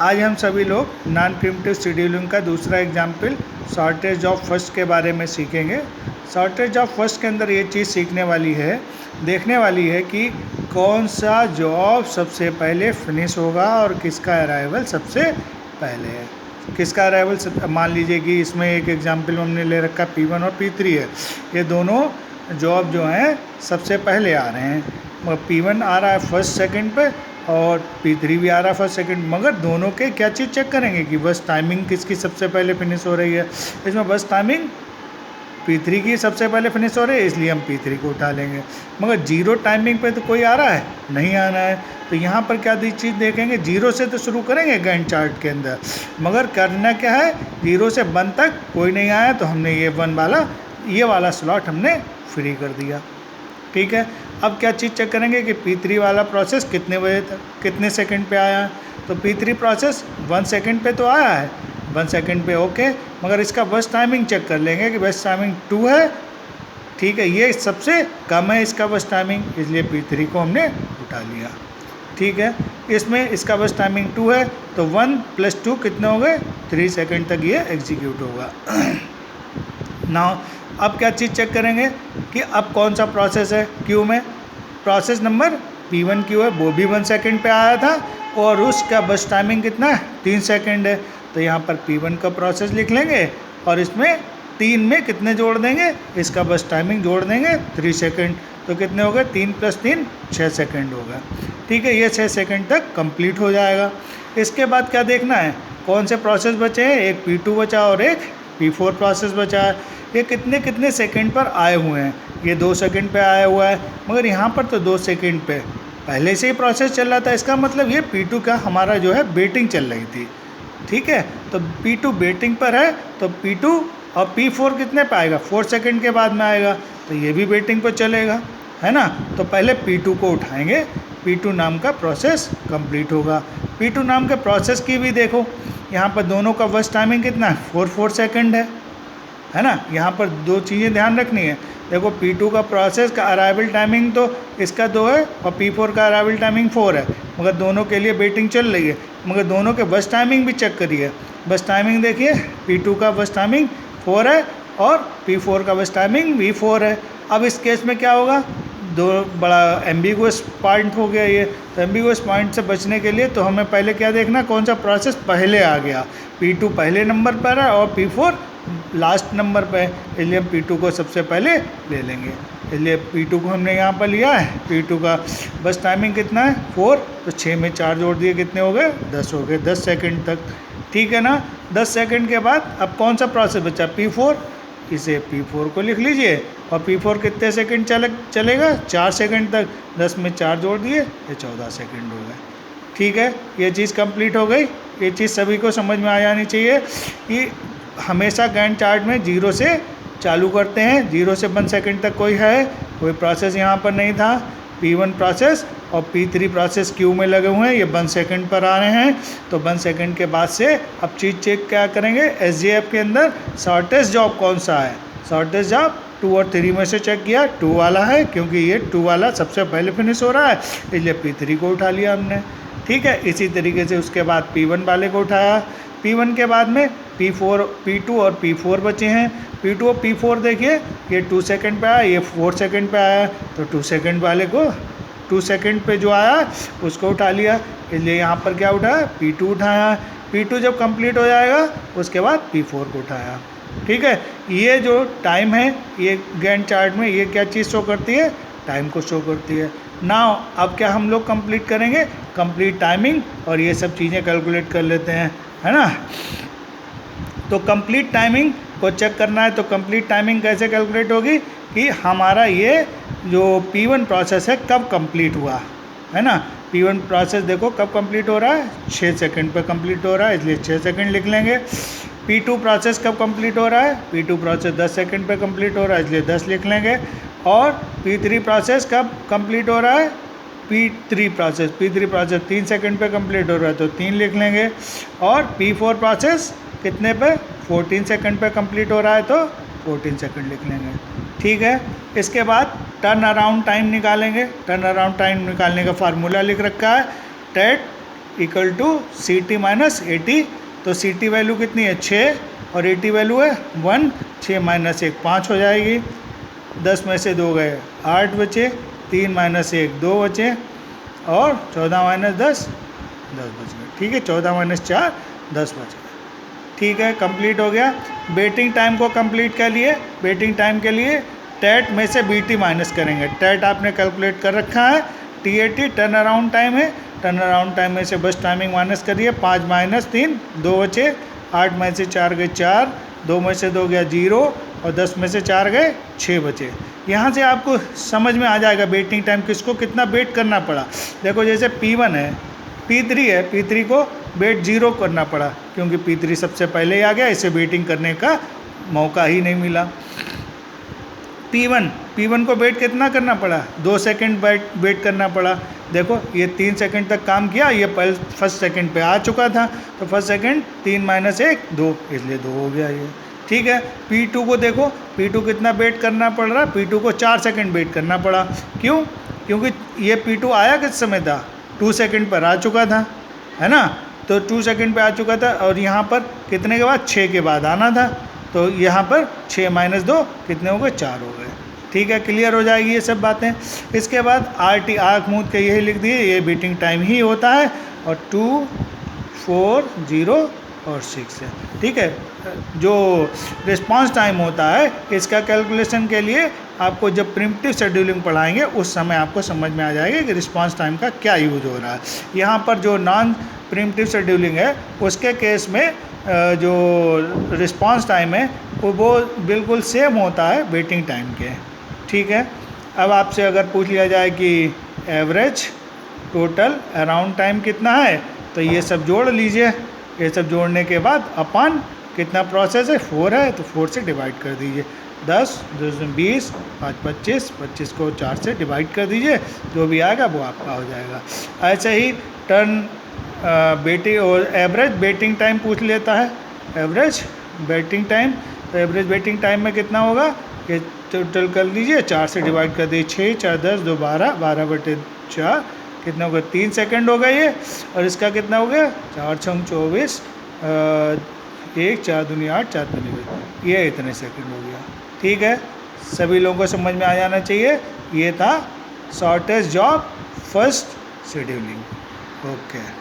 आज हम सभी लोग नॉन प्रिमिटिव शेड्यूलिंग का दूसरा एग्जाम्पल शॉर्टेज ऑफ फर्स्ट के बारे में सीखेंगे। शॉर्टेज ऑफ फर्स्ट के अंदर ये चीज़ सीखने वाली है, देखने वाली है कि कौन सा जॉब सबसे पहले फिनिश होगा और किसका अराइवल सबसे पहले है। किसका अराइवल, मान लीजिए कि इसमें एक एग्जाम्पल हमने ले रखा P1 और P3 है। ये दोनों जॉब जो हैं सबसे पहले आ रहे हैं। P1 आ रहा है फर्स्ट सेकंड पे और P3 भी आ रहा है फर्स्ट सेकंड, मगर दोनों के क्या चीज़ चेक करेंगे कि बस टाइमिंग किसकी सबसे पहले फिनिश हो रही है। इसमें बस टाइमिंग P3 की सबसे पहले फिनिश हो रही है, इसलिए हम P3 को उठा लेंगे। मगर जीरो टाइमिंग पे तो कोई आ रहा है नहीं, आना है। तो यहाँ पर क्या चीज़ देखेंगे, जीरो से तो शुरू करेंगे गैंट चार्ट के अंदर, मगर करना क्या है, जीरो से 1 तक कोई नहीं आया तो हमने ये वाला स्लॉट हमने फ्री कर दिया। ठीक है, अब क्या चीज़ चेक करेंगे कि P3 वाला प्रोसेस कितने बजे तक कितने सेकंड पे आया है। तो P3 प्रोसेस 1 सेकंड पे तो आया है, 1 सेकंड पे ओके, मगर इसका बस टाइमिंग चेक कर लेंगे कि बस टाइमिंग 2 है। ठीक है, ये सबसे कम है इसका बस टाइमिंग, इसलिए P3 को हमने उठा लिया। ठीक है, इसमें इसका बस टाइमिंग 2 है तो 1 + 2 कितने हो गए, 3 सेकंड तक ये एग्जीक्यूट होगा। नाउ अब क्या चीज़ चेक करेंगे कि अब कौन सा प्रोसेस है क्यू में। प्रोसेस नंबर P1 क्यू है, वो भी 1 सेकंड पे आया था और उसका बस टाइमिंग कितना है, 3 सेकंड है। तो यहाँ पर P1 का प्रोसेस लिख लेंगे और इसमें 3 में कितने जोड़ देंगे, इसका बस टाइमिंग जोड़ देंगे 3 सेकंड। तो कितने हो गए, 3 + 3 6 सेकंड हो गए। ठीक है, ये 6 सेकंड तक कंप्लीट हो जाएगा। इसके बाद क्या देखना है, कौन से प्रोसेस बचे हैं, एक P2 बचा और एक P4 प्रोसेस बचा है। ये कितने सेकंड पर आए हुए हैं, ये 2 सेकंड पे आया हुआ है, मगर यहाँ पर तो 2 सेकंड पे पहले से ही प्रोसेस चल रहा था। इसका मतलब ये P2 का हमारा जो है वेटिंग चल रही थी। ठीक है, तो P2 वेटिंग पर है तो P2 और P4 कितने पे आएगा, 4 सेकंड के बाद में आएगा, तो ये भी वेटिंग पर चलेगा, है ना। तो पहले P2 को उठाएंगे, P2 नाम का प्रोसेस कंप्लीट होगा। P2 नाम के प्रोसेस की भी देखो, यहाँ पर दोनों का बस टाइमिंग कितना है, 4 सेकंड है ना। यहाँ पर 2 चीज़ें ध्यान रखनी है। देखो P2 का प्रोसेस का अराइवल टाइमिंग तो इसका 2 है और P4 का अराइवल टाइमिंग 4 है, मगर दोनों के लिए वेटिंग चल रही है। मगर दोनों के बस टाइमिंग भी चेक करिए, बस टाइमिंग देखिए, P2 का बस टाइमिंग 4 है और P4 का बस टाइमिंग भी 4 है। अब इस केस में क्या होगा, दो बड़ा एम्बिगुअस पॉइंट हो गया ये। तो एम्बिगुअस पॉइंट से बचने के लिए तो हमें पहले क्या देखना, कौन सा प्रोसेस पहले आ गया। P2 पहले नंबर पर है और P4 लास्ट नंबर पे है, इसलिए हम P2 को सबसे पहले ले लेंगे। इसलिए P2 को हमने यहाँ पर लिया है। P2 का बस टाइमिंग कितना है, 4, तो 6 में 4 जोड़ दिए, कितने हो गए, 10 हो गए, 10 सेकंड तक। ठीक है ना। 10 सेकंड के बाद अब कौन सा प्रोसेस बचा, P4, इसे P4 को लिख लीजिए और P4 कितने सेकंड चलेगा, 4 सेकंड तक। 10 में 4 जोड़ दिए, ये 14 सेकंड हो गए। ठीक है, ये चीज़ कंप्लीट हो गई। ये चीज़ सभी को समझ में आ जानी चाहिए कि हमेशा गैंट चार्ट में 0 से चालू करते हैं, 0 से 1 सेकंड तक कोई प्रोसेस यहाँ पर नहीं था। P1 प्रोसेस और P3 प्रोसेस क्यू में लगे हुए हैं, ये 1 सेकंड पर आ रहे हैं। तो 1 सेकंड के बाद से अब चीज़ चेक क्या करेंगे, SJF के अंदर शॉर्टेस्ट जॉब कौन सा है। शॉर्टेस्ट जॉब 2 और 3 में से चेक किया, 2 वाला है, क्योंकि ये 2 वाला सबसे पहले फिनिश हो रहा है, इसलिए P3 को उठा लिया हमने। ठीक है, इसी तरीके से उसके बाद P1 वाले को उठाया। P1 के बाद में P2 और P4 बचे हैं। P2 और P4 देखिए, ये 2 सेकंड पे आया, ये 4 सेकंड पे आया, तो 2 सेकंड वाले को 2 सेकंड पे जो आया उसको उठा लिया, इसलिए यहाँ पर क्या उठाया, P2 उठाया। P2 जब कंप्लीट हो जाएगा उसके बाद P4 को उठाया। ठीक है, ये जो टाइम है, ये गैंट चार्ट में ये क्या चीज़ शो करती है, टाइम को शो करती है। नाउ अब क्या हम लोग कंप्लीट करेंगे, कंप्लीट टाइमिंग और ये सब चीज़ें कैलकुलेट कर लेते हैं, है ना। तो कंप्लीट टाइमिंग को चेक करना है, तो कंप्लीट टाइमिंग कैसे कैलकुलेट होगी कि हमारा ये जो P1 प्रोसेस है कब कंप्लीट हुआ, है ना। P1 प्रोसेस देखो कब कंप्लीट हो रहा है, 6 सेकंड पे कंप्लीट हो रहा है, इसलिए 6 सेकंड लिख लेंगे। P2 प्रोसेस कब कंप्लीट हो रहा है, P2 प्रोसेस 10 सेकंड पे कंप्लीट हो रहा है, इसलिए 10 लिख लेंगे। और P3 प्रोसेस कब कंप्लीट हो रहा है, P3 प्रोसेस 3 सेकंड पे कंप्लीट हो रहा है, तो 3 लिख लेंगे। और P4 प्रोसेस कितने पे, 14 सेकंड पे कंप्लीट हो रहा है, तो 14 सेकंड लिख लेंगे। ठीक है, इसके बाद टर्न अराउंड टाइम निकालेंगे। टर्न अराउंड टाइम निकालने का फार्मूला लिख रखा है, TAT equal to C T minus A T. तो सी टी वैल्यू कितनी है 6 और ए टी वैल्यू है 1, 6 माइनस 1 5 हो जाएगी। 10 में से 2 गए 8 बचे, 3 माइनस 1 2 बचे और 14 माइनस 10 10 बच गए। ठीक है, 14 माइनस 4 10 बच गए। ठीक है, कंप्लीट हो गया। वेटिंग टाइम को कंप्लीट कर लिए। वेटिंग टाइम के लिए टैट में से बी टी माइनस करेंगे। टैट आपने कैलकुलेट कर रखा है, T A T turn around time है। टर्न अराउंड टाइम में से बस टाइमिंग माइनस करिए। 5 माइनस 3 2 बचे, 8 में से 4 गए 4, 2 में से 2 गया 0 और 10 में से 4 गए 6 बचे। यहाँ से आपको समझ में आ जाएगा वेटिंग टाइम किसको कितना वेट करना पड़ा। देखो जैसे P1 है, P3 है, P3 को वेट 0 करना पड़ा क्योंकि P3 सबसे पहले ही आ गया, इसे वेटिंग करने का मौका ही नहीं मिला। P1 को वेट कितना करना पड़ा 2 सेकंड वेट करना पड़ा। देखो ये 3 सेकंड तक काम किया, ये फर्स्ट सेकंड पे आ चुका था, तो फर्स्ट सेकंड 3 माइनस 1 2, इसलिए 2 हो गया ये। ठीक है, P2 को देखो, P2 कितना वेट करना पड़ रहा, P2 को 4 सेकंड वेट करना पड़ा। क्यों? क्योंकि ये P2 आया किस समय था 2 सेकंड पर आ चुका था, है ना। तो 2 सेकंड पे आ चुका था और यहाँ पर कितने के बाद 6 के बाद आना था, तो यहाँ पर 6 माइनस 2 कितने हो गए 4 हो गए। ठीक है, क्लियर हो जाएगी ये सब बातें। इसके बाद आर टी आँख मूंद के यही लिख दिए, ये बीटिंग टाइम ही होता है और 2 4 0 और 6 है। ठीक है, जो रिस्पांस टाइम होता है इसका कैलकुलेशन के लिए आपको जब प्रिमिटिव शेड्यूलिंग पढ़ाएंगे उस समय आपको समझ में आ जाएगा कि रिस्पांस टाइम का क्या यूज हो रहा है। यहाँ पर जो नॉन प्रिमिटिव शेड्यूलिंग है उसके केस में जो रिस्पांस टाइम है वो बिल्कुल सेम होता है वेटिंग टाइम के। ठीक है, अब आपसे अगर पूछ लिया जाए कि एवरेज टोटल अराउंड टाइम कितना है, तो ये सब जोड़ लीजिए। ये सब जोड़ने के बाद अपन कितना प्रोसेस है 4 है, तो 4 से डिवाइड कर दीजिए। 10 2 20 5 25, 25 को 4 से डिवाइड कर दीजिए, जो भी आएगा वो आपका हो जाएगा। ऐसे ही टर्न बेटिंग और एवरेज वेटिंग टाइम पूछ लेता है। एवरेज वेटिंग टाइम, तो एवरेज वेटिंग टाइम में कितना होगा, ये टोटल कर लीजिए, 4 से डिवाइड कर दीजिए। 6 4 10 2 12, 12 बटे 4 कितना हो गया 3 सेकंड हो गया ये। और इसका कितना हो गया 4 6 24, 1 4 दूनी 8 4 दूनी 20, ये इतने सेकंड हो गया। ठीक है, सभी लोगों को समझ में आ जाना चाहिए। ये था shortest job first scheduling. Okay.